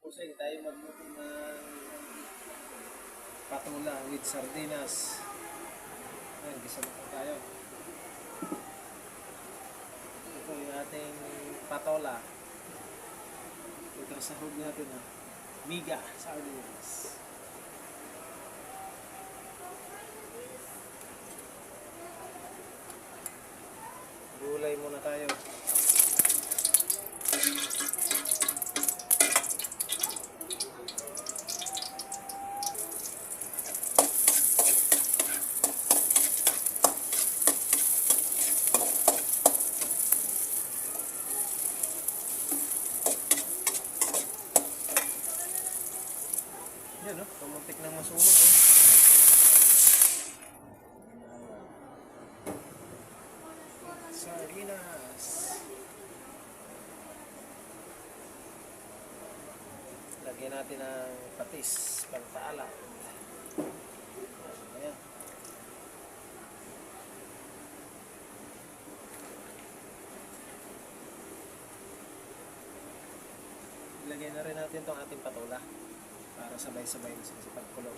Kasi tayo magluto ng patula with sardinas. Ayan, gisa na po tayo. Ito yung ating patola. Ito sa sahog natin ha. Miga sardinas. Gulay muna tayo. Yan, no? Pumuntik ng masunog. Oh. Sardinas. Lagyan natin ng patis, pagpaalat. Ayan. Lagyan na rin natin itong ating patola. Para sabay-sabay sa pagkulo.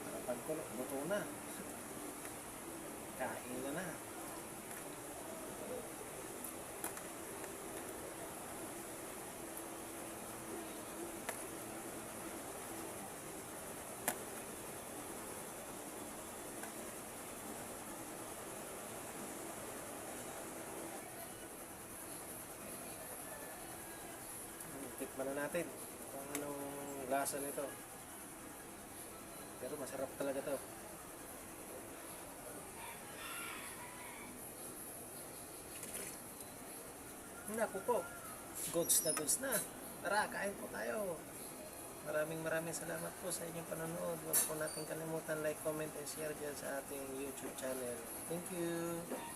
Para pagkulo, luto na. Kain na. Tikman na natin kung anong lasa nito. Pero masarap talaga to. Naku po, goods na. Tara, kain po tayo. Maraming salamat po sa inyong panonood. Huwag po natin kalimutan like, comment, and share dyan sa ating YouTube channel. Thank you!